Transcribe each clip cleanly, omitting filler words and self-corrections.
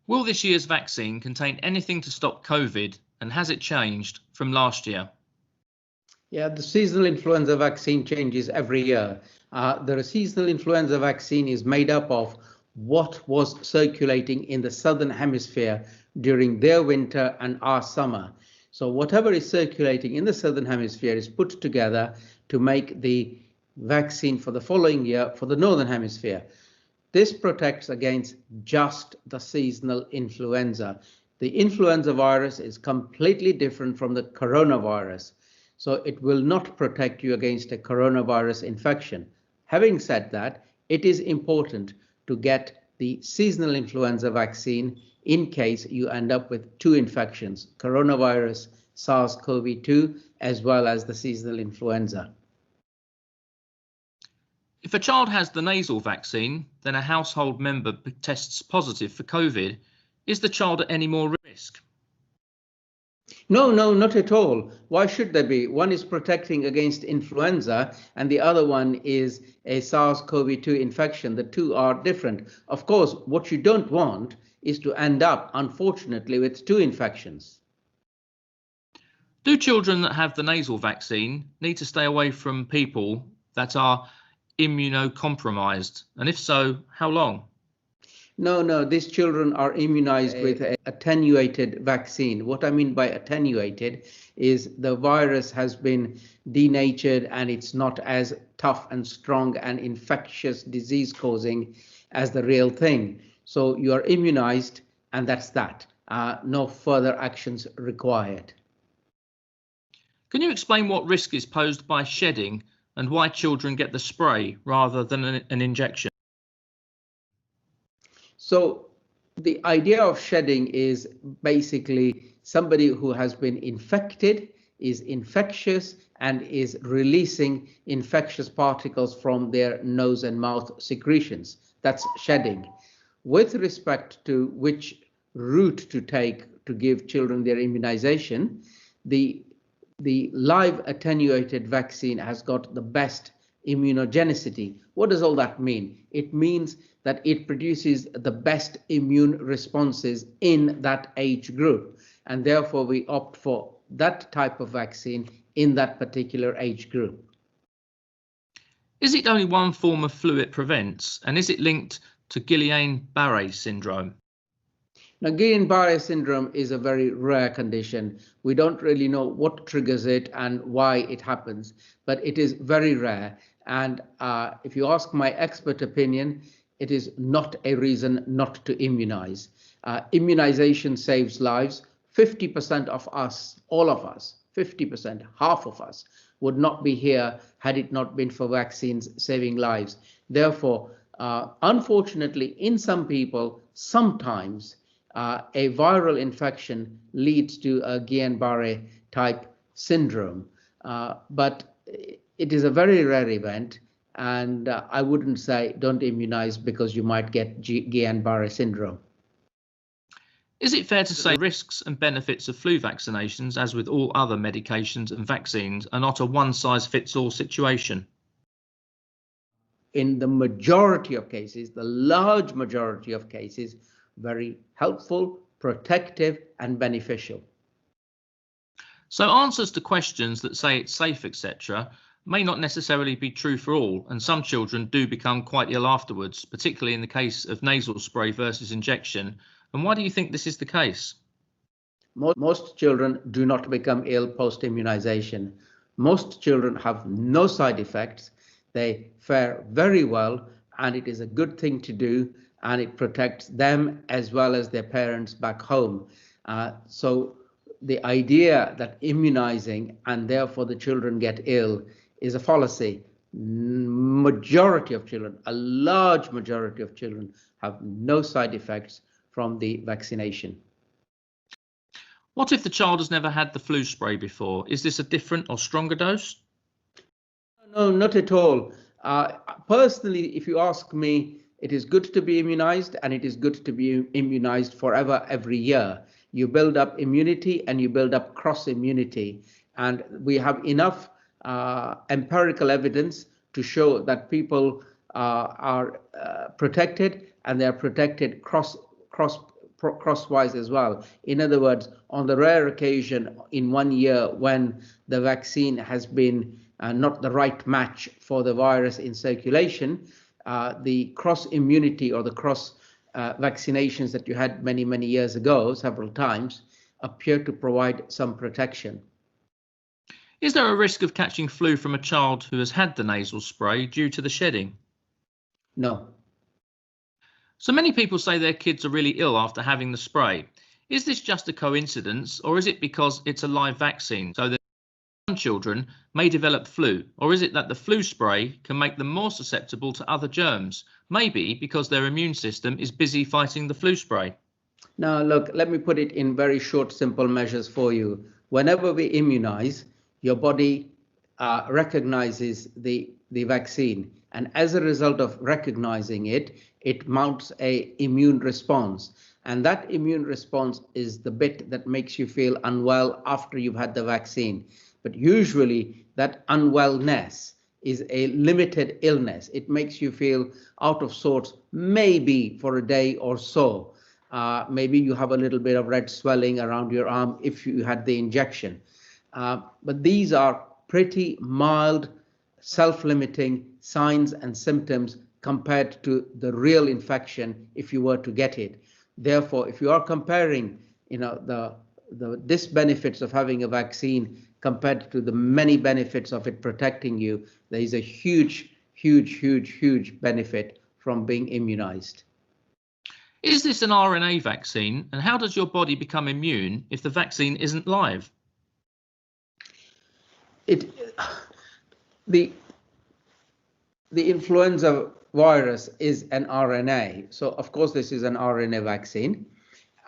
Will this year's vaccine contain anything to stop COVID, and has it changed from last year? Yeah, the seasonal influenza vaccine changes every year. The seasonal influenza vaccine is made up of what was circulating in the southern hemisphere during their winter and our summer. So whatever is circulating in the southern hemisphere is put together to make the vaccine for the following year for the northern hemisphere. This protects against just the seasonal influenza. The influenza virus is completely different from the coronavirus, so it will not protect you against a coronavirus infection. Having said that, it is important to get the seasonal influenza vaccine in case you end up with two infections, coronavirus, SARS-CoV-2, as well as the seasonal influenza. If a child has the nasal vaccine, then a household member tests positive for COVID, is the child at any more risk? No, not at all. Why should there be? One is protecting against influenza and the other one is a SARS-CoV-2 infection. The two are different. Of course, what you don't want is to end up, unfortunately, with two infections. Do children that have the nasal vaccine need to stay away from people that are immunocompromised? And if so, how long? No, these children are immunized with an attenuated vaccine. What I mean by attenuated is the virus has been denatured and it's not as tough and strong and infectious disease causing as the real thing. So you are immunized and that's that. No further actions required. Can you explain what risk is posed by shedding and why children get the spray rather than an injection? So the idea of shedding is basically somebody who has been infected, is infectious, and is releasing infectious particles from their nose and mouth secretions. That's shedding. With respect to which route to take to give children their immunization, the live attenuated vaccine has got the best immunogenicity. What does all that mean? It means that it produces the best immune responses in that age group, and therefore we opt for that type of vaccine in that particular age group. Is it only one form of flu it prevents, and is it linked to Guillain-Barré syndrome? Now, Guillain-Barré syndrome is a very rare condition. We don't really know what triggers it and why it happens, but it is very rare. And if you ask my expert opinion, it is not a reason not to immunize. Immunization saves lives. 50% of us, all of us, 50%, half of us, would not be here had it not been for vaccines saving lives. Therefore, unfortunately, in some people, sometimes a viral infection leads to a Guillain-Barré type syndrome. But it is a very rare event, and I wouldn't say don't immunize because you might get Guillain-Barré syndrome. Is it fair to say risks and benefits of flu vaccinations, as with all other medications and vaccines, are not a one-size-fits-all situation? In the majority of cases, the large majority of cases, very helpful, protective, and beneficial. So answers to questions that say it's safe, etc., may not necessarily be true for all, and some children do become quite ill afterwards, particularly in the case of nasal spray versus injection. And why do you think this is the case? Most children do not become ill post-immunization. Most children have no side effects. They fare very well, and it is a good thing to do, and it protects them as well as their parents back home. So the idea that immunizing and therefore the children get ill is a fallacy. Majority of children, a large majority of children, have no side effects from the vaccination. What if the child has never had the flu spray before? Is this a different or stronger dose? No, not at all. Personally, if you ask me, it is good to be immunized, and it is good to be immunized forever, every year. You build up immunity and you build up cross immunity. And we have enough empirical evidence to show that people are protected, and they are protected cross crosswise as well. In other words, on the rare occasion in 1 year when the vaccine has been not the right match for the virus in circulation, the cross immunity or the cross vaccinations that you had many years ago, several times, appear to provide some protection. Is there a risk of catching flu from a child who has had the nasal spray due to the shedding? No. So many people say their kids are really ill after having the spray. Is this just a coincidence, or is it because it's a live vaccine, so that some children may develop flu? Or is it that the flu spray can make them more susceptible to other germs, maybe because their immune system is busy fighting the flu spray? Now, look, let me put it in very short, simple measures for you. Whenever we immunize, your body recognizes the vaccine. And as a result of recognizing it, it mounts an immune response. And that immune response is the bit that makes you feel unwell after you've had the vaccine. But usually that unwellness is a limited illness. It makes you feel out of sorts, maybe for a day or so. Maybe you have a little bit of red swelling around your arm if you had the injection. But these are pretty mild, self-limiting signs and symptoms compared to the real infection if you were to get it. Therefore, if you are comparing, the disbenefits of having a vaccine compared to the many benefits of it protecting you, there is a huge benefit from being immunized. Is this an RNA vaccine, and how does your body become immune if the vaccine isn't live? The influenza virus is an RNA. So of course this is an RNA vaccine.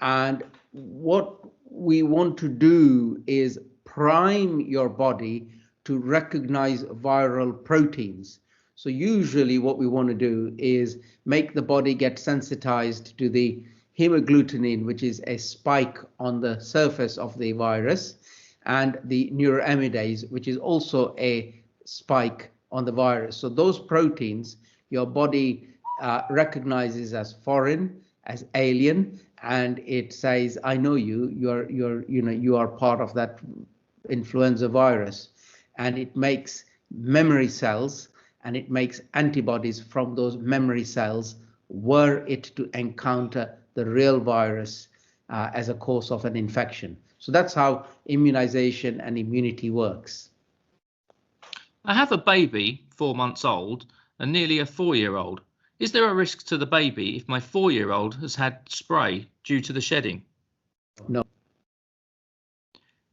And what we want to do is prime your body to recognize viral proteins. So usually what we want to do is make the body get sensitized to the hemagglutinin, which is a spike on the surface of the virus, and the neuroamidase, which is also a spike on the virus. So those proteins your body recognizes as foreign, as alien, and it says, I know you, you are part of that influenza virus. And it makes memory cells and it makes antibodies from those memory cells were it to encounter the real virus as a cause of an infection. So that's how immunization and immunity works. I have a baby, 4 months old, and nearly a 4-year-old. Is there a risk to the baby if my 4-year-old has had spray due to the shedding? No.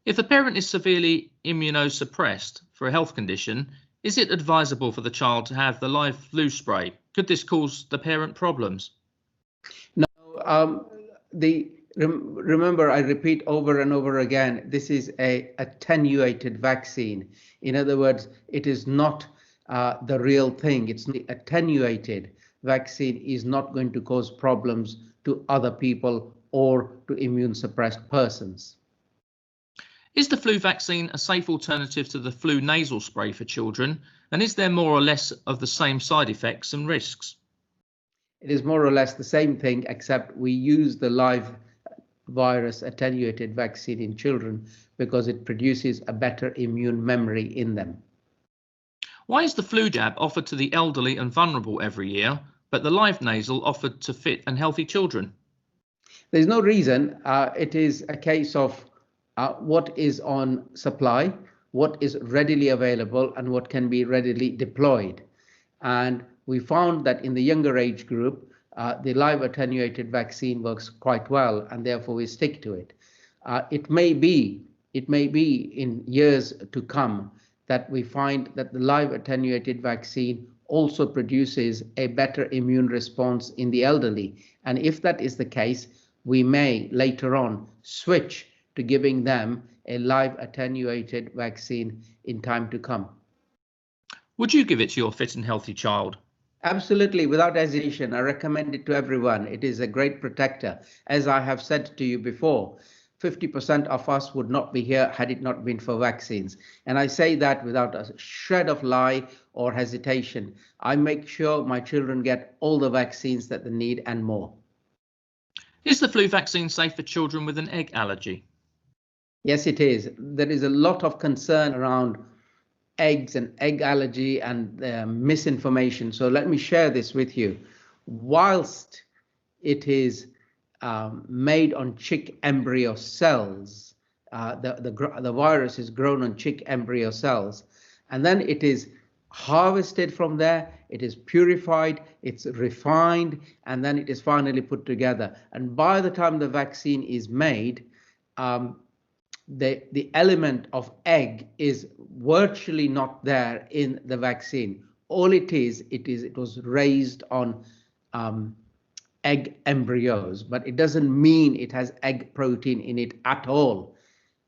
If a parent is severely immunosuppressed for a health condition, is it advisable for the child to have the live flu spray? Could this cause the parent problems? No. Remember, I repeat over and over again, this is an attenuated vaccine. In other words, it is not the real thing. It's the attenuated vaccine is not going to cause problems to other people or to immune suppressed persons. Is the flu vaccine a safe alternative to the flu nasal spray for children? And is there more or less of the same side effects and risks? It is more or less the same thing, except we use the live virus attenuated vaccine in children because it produces a better immune memory in them. Why is the flu jab offered to the elderly and vulnerable every year, but the live nasal offered to fit and healthy children? There's no reason. It is a case of what is on supply, what is readily available, and what can be readily deployed. And we found that in the younger age group, the live attenuated vaccine works quite well, and therefore we stick to it. It may be in years to come that we find that the live attenuated vaccine also produces a better immune response in the elderly. And if that is the case, we may later on switch to giving them a live attenuated vaccine in time to come. Would you give it to your fit and healthy child? Absolutely, without hesitation. I recommend it to everyone. It is a great protector. As I have said to you before, 50% of us would not be here had it not been for vaccines. And I say that without a shred of lie or hesitation. I make sure my children get all the vaccines that they need and more. Is the flu vaccine safe for children with an egg allergy? Yes, it is. There is a lot of concern around eggs and egg allergy and misinformation. So let me share this with you. Whilst it is made on chick embryo cells, the virus is grown on chick embryo cells, and then it is harvested from there, it is purified, it's refined, and then it is finally put together. And by the time the vaccine is made, the element of egg is virtually not there in the vaccine. All it was raised on egg embryos, but it doesn't mean it has egg protein in it at all.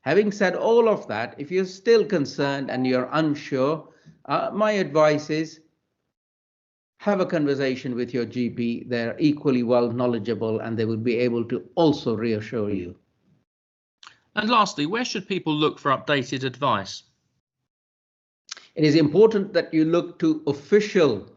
Having said all of that, if you're still concerned and you're unsure, my advice is have a conversation with your GP. They're equally well knowledgeable and they will be able to also reassure you. And lastly, where should people look for updated advice? It is important that you look to official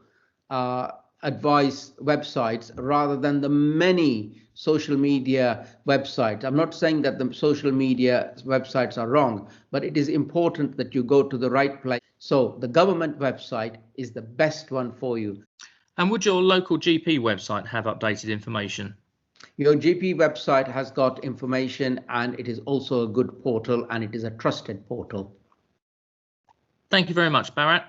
advice websites rather than the many social media websites. I'm not saying that the social media websites are wrong, but it is important that you go to the right place. So the government website is the best one for you. And would your local GP website have updated information? Your GP website has got information, and it is also a good portal, and it is a trusted portal. Thank you very much, Bharat.